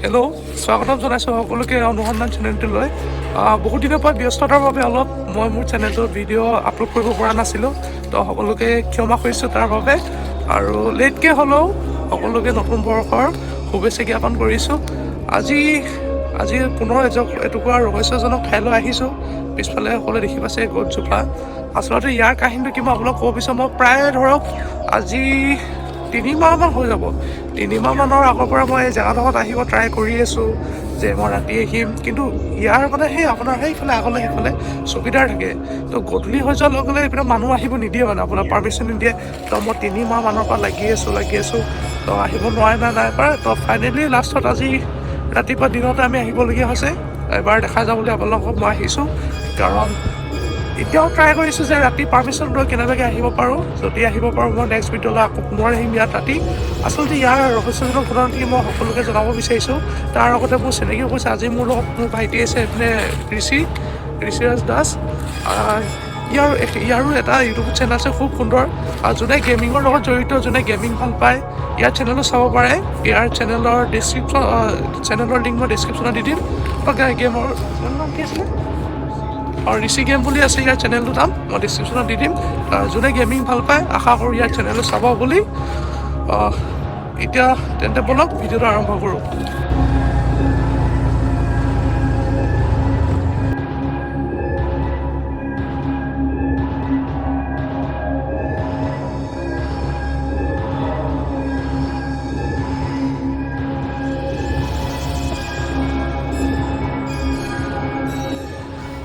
Hello', স্বাগতম জনাইছোঁ সকলোকে অনুসন্ধান চেনেলটোলৈ। বহুত দিনৰ পৰা ব্যস্ততাৰ বাবে অলপ মই মোৰ চেনেলটোত ভিডিঅ' আপলোড কৰিব পৰা নাছিলোঁ, তো সকলোকে ক্ষমা কৰিছোঁ তাৰ বাবে। আৰু লেটকৈ হ'লেও সকলোকে নতুন বৰ্ষৰ শুভেচ্ছা জ্ঞাপন কৰিছোঁ। আজি পুনৰ এটুকুৰা ৰহস্যজনক ঠাইলৈ আহিছোঁ। পিছফালে সকলোৱে দেখি পাইছে গছজোপা। আচলতে ইয়াৰ কাহিনীটো কি মই আপোনাক ক'ব বিচাৰোঁ। মই প্ৰায় ধৰক আজি 3 মাহমান হৈ যাব। 3 মাহমানৰ আগৰ পৰা মই এই জেগাডোখৰত আহিব ট্ৰাই কৰি আছোঁ যে মই ৰাতি আহিম, কিন্তু ইয়াৰ মানে সেই আপোনাৰ সেইফালে আগলৈ সেইফালে চকীদাৰ থাকে। তো গধূলি হৈ যোৱাৰ লগে লগে এইপিনে মানুহ আহিব নিদিয়ে, মানে আপোনাৰ পাৰ্মিশ্যন নিদিয়ে। তো মই 3 মাহমানৰ পৰা লাগি আছোঁ তো আহিব নোৱাৰে নাই পাৰে। তো ফাইনেলি লাষ্টত আজি ৰাতিপুৱা দিনতে আমি আহিবলগীয়া হৈছে। এবাৰ দেখা যাওঁ বুলি আপোনালোকক মই আহিছোঁ, কাৰণ এতিয়াও ট্ৰাই কৰিছোঁ যে ৰাতি পাৰ্মিশ্যন লৈ কেনেবাকৈ আহিব পাৰোঁ। যদি আহিব পাৰোঁ মই নেক্সট ভিডিঅ'লৈ আকৌ পুনৰ আহিম ইয়াত ৰাতি। আচলতে ইয়াৰ ৰহস্যজনক ঘটনাটি মই সকলোকে জনাব বিচাৰিছোঁ। তাৰ আগতে মোৰ চিনাকিও কৈছে, আজি মোৰ লগত মোৰ ভাইটি আছে এইপিনে ঋষিৰাজ দাস। ইয়াৰো এটা ইউটিউব চেনেল আছে খুব সুন্দৰ। যোনে গেমিঙৰ লগত জড়িত, যোনে গেমিং ভাল পায় ইয়াৰ চেনেলো চাব পাৰে। ইয়াৰ চেনেলৰ লিংক মই ডেছক্ৰিপশ্যনত দি দিম। গেমৰ নাম কি আছিলে, ঋষি গেম বুলি আছে ইয়াৰ চেনেলটোৰ নাম, মই ডিছক্ৰিপশ্যনত দি দিম। যোনে গেমিং ভাল পায় আশা কৰোঁ ইয়াৰ চেনেলটো চাব বুলি। এতিয়া তেন্তে বলক ভিডিঅ'টো আৰম্ভ কৰোঁ।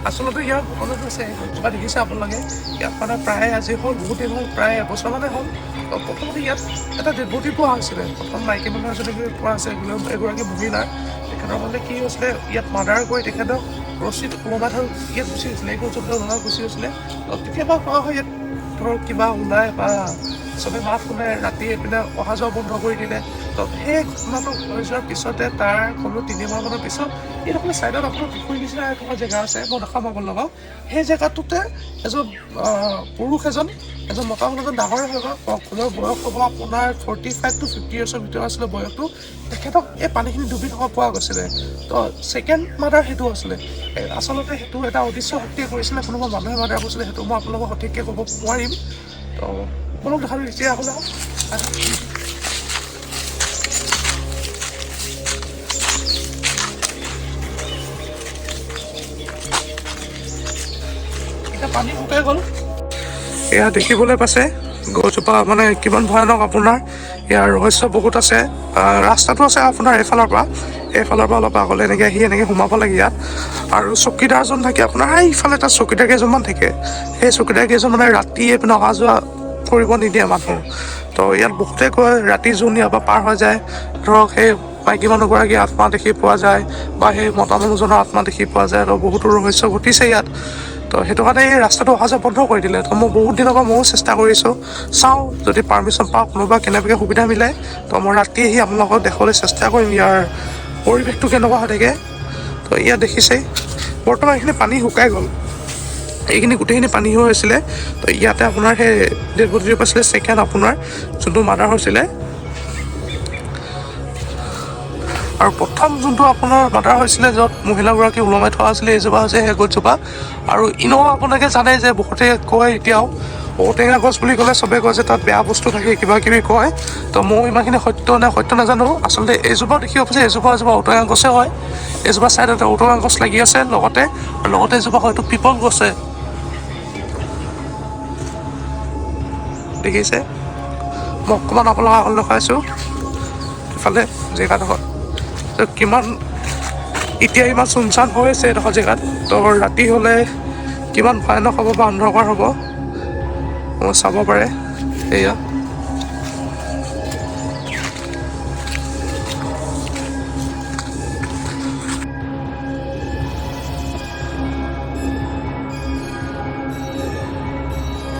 আচলতে ইয়াৰ ঘটনাটো হৈছে গছজোপা দেখিছে আপোনালোকে। ইয়াত মানে প্ৰায় আজি হ'ল বহুত দিন হ'ল, প্ৰায় এবছৰ মানে হ'ল। প্ৰথমতে ইয়াত এটা ডেড বডি পোৱা হৈছিলে। প্ৰথম মাইকী মানুহ এজনী পোৱা আছে, এগৰাকী মহিলাৰ। তেখেতৰ মানে কি হৈছিলে, ইয়াত মাৰ্ডাৰ কৰি তেখেতক ৰছীত ওলমাই থৈ ইয়াত গুচি গৈছিলে, এই গছজোপা ওলমাই গুচি গৈছিলে। কেতিয়াবা কোৱা হয় ইয়াত ধৰক কিবা ওলাই বা চবে মাত শুনে, ৰাতি এইপিনে অহা যোৱা বন্ধ কৰি দিলে। তো সেই ঘটনাটো হৈ যোৱাৰ পিছতে তাৰ কোনো 3 মাহমানৰ পিছত এইডোখৰ ছাইডত আপোনাৰ পুখুৰী নিচিনা এডোখৰ জেগা আছে, মই দেখাম আপোনালোকক। সেই জেগাটোতে এজন পুৰুষ এজন মতা মানুহ এজন ডাঙৰে হৈ গ'ল, বয়স হ'ব আপোনাৰ 45 to 50 ইয়াৰ্ছৰ ভিতৰত আছিলে বয়সটো। তেখেতক এই পানীখিনি ডুবি থকা পোৱা গৈছিলে। তো ছেকেণ্ড মাৰ্ডাৰ সেইটো আছিলে। আচলতে সেইটো এটা অদৃশ্য শক্তিয়ে কৰিছিলে, কোনোবা মানুহে মাৰ্ডাৰ কৰিছিলে, সেইটো মই আপোনালোকক সঠিককৈ ক'ব নোৱাৰিম। তো আপোনালোক দেখালোঁ এতিয়া হ'লে পানী শুকাই গ'ল। এয়া দেখিবলৈ পাইছে গছজোপা মানে কিমান ভয়ানক। আপোনাৰ ইয়াৰ ৰহস্য বহুত আছে। ৰাস্তাটো আছে আপোনাৰ এইফালৰ পৰা অলপ আগলৈ এনেকৈ আহি এনেকৈ সোমাব লাগে ইয়াত। আৰু চকীদাৰজন থাকে আপোনাৰ এইফালে, এটা চকীদাৰ কেইজনমান থাকে। সেই চকীদাৰ কেইজন মানে ৰাতি এইপিনে অহা যোৱা কৰিব নিদিয়ে মানুহ। তো ইয়াত বহুতে কয় ৰাতি যোন ইয়াৰ পৰা পাৰ হৈ যায়, ধৰক সেই মাইকী মানুহগৰাকীৰ আত্মা দেখি পোৱা যায় বা সেই মতা মানুহজনৰ আত্মা দেখি পোৱা যায়। তো বহুতো ৰহস্য ঘটিছে ইয়াত। তো সেইটো কাৰণে এই ৰাস্তাটো অহা যোৱা বন্ধ কৰি দিলে। তো মই বহুত দিনৰ পৰা ময়ো চেষ্টা কৰিছোঁ, চাওঁ যদি পাৰ্মিশ্যন পাওঁ, কোনোবা কেনেবাকৈ সুবিধা মিলে তো মই ৰাতি আহি আপোনালোকক দেখাবলৈ চেষ্টা কৰিম ইয়াৰ পৰিৱেশটো কেনেকুৱা হৈ থাকে। তো ইয়াত দেখিছেই বৰ্তমান এইখিনি পানী শুকাই গ'ল, এইখিনি গোটেইখিনি পানী হৈ হৈছিলে। তো ইয়াতে আপোনাৰ সেই ডেড বডিটো পাইছিলে ছেকেণ্ড আপোনাৰ যোনটো মাৰ্ডাৰ হৈছিলে। আৰু প্ৰথম যোনটো আপোনাৰ মাৰ্ডাৰ হৈছিলে য'ত মহিলাগৰাকী ওলমাই থোৱা আছিলে, এইজোপা হৈছে সেই গছজোপা। আৰু ইনেও আপোনালোকে জানে যে বহুতে কয় এতিয়াও ঔটেঙা গছ বুলি ক'লে চবে কয় যে তাত বেয়া বস্তু থাকে, কিবা কিবি কয়। তো মই ইমানখিনি সত্য নাজানো। আচলতে এইজোপাও দেখিব পাইছে, এজোপা ঔটেঙা গছে হয়। এজোপা ছাইডত ঔটেঙা গছ লাগি আছে, লগতে এজোপা হয়তো পিপল গছে দেখিছে। মই অকণমান আপোনালোকক আগলৈ দেখাইছোঁ ইফালে জেগাডোখৰ কিমান এতিয়া ইমান চুনচান হৈ আছে এডোখৰ জেগাত। তো ৰাতি হ'লে কিমান ভয়ানক হ'ব বা অন্ধকাৰ হ'ব চাব পাৰে। এয়া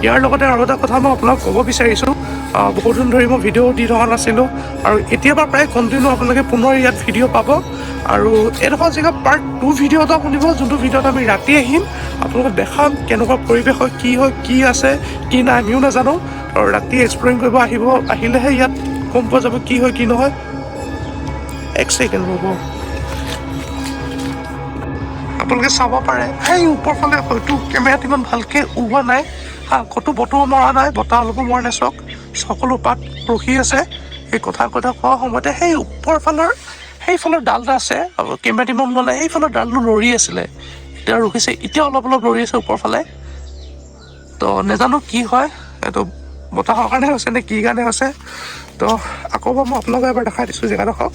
ইয়াৰ লগতে আৰু এটা কথা মই আপোনাক ক'ব বিচাৰিছোঁ। বহুত দিন ধৰি মই ভিডিঅ' দি থকা নাছিলোঁ, আৰু এতিয়াৰ পৰা প্ৰায় কণ্টিনিউ আপোনালোকে পুনৰ ইয়াত ভিডিঅ' পাব। আৰু এইডোখৰ জেগা পাৰ্ট 2 ভিডিঅ' এটা শুনিব, যোনটো ভিডিঅ'ত আমি ৰাতি আহিম আপোনালোকক দেখাম কেনেকুৱা পৰিৱেশ হয়, কি আছে কি নাই আমিও নাজানো। আৰু ৰাতি এক্সপ্ল'ৰিং কৰিব আহিলেহে ইয়াত গম পোৱা যাব কি হয় কি নহয়। এক ছেকেণ্ড ৰ'ব, আপোনালোকে চাব পাৰে সেই ওপৰ ফালে হয়তো কেমেৰাত ইমান ভালকৈ ওলোৱা নাই, ক'তো বতাহ মৰা নাই, বতাহ অলপো মৰা নাই। চাওক সকলো পাত ৰখি আছে। এই কথা কোৱা সময়তে সেই ওপৰ ফালৰ সেইফালৰ ডাল এটা আছে, কেমেৰাত ইমান ওলোৱা নাই, সেইফালৰ ডালটো লৰি আছিলে, এতিয়া ৰখিছে, এতিয়া অলপ অলপ লৰি আছে ওপৰ ফালে। তো নাজানো কি হয়, এইটো বতাহৰ কাৰণে হৈছে নে কি কাৰণে হৈছে। তো আকৌ মই আপোনালোকক এবাৰ দেখাই দিছোঁ জেগাডোখৰ।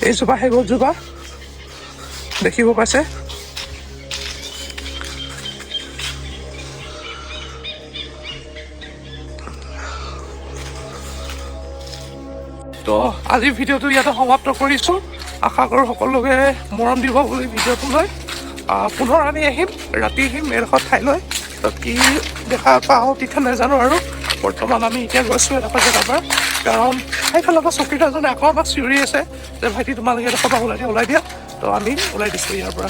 এইজোপা সেই গছজোপা দেখিব পাইছে। তো আজিৰ ভিডিঅ'টো ইয়াতে সমাপ্ত কৰিছোঁ। আশা কৰোঁ সকলোকে মৰম দিব বুলি ভিডিঅ'টো লৈ। পুনৰ আমি আহিম, ৰাতি আহিম এডোখৰ ঠাইলৈ। তো কি দেখা পাওঁ তেতিয়া নাজানো আৰু। বৰ্তমান আমি এতিয়া গৈছোঁ এডোখৰ জেগাৰ পৰা, কাৰণ সেইফালৰ পৰা চকীদাৰজনে আকৌ আমাক চিঞৰি আছে যে ভাইটি তোমালোকে এডোখৰ পৰা ওলাই দিয়া। তো আমি ওলাই দিছোঁ ইয়াৰ পৰা।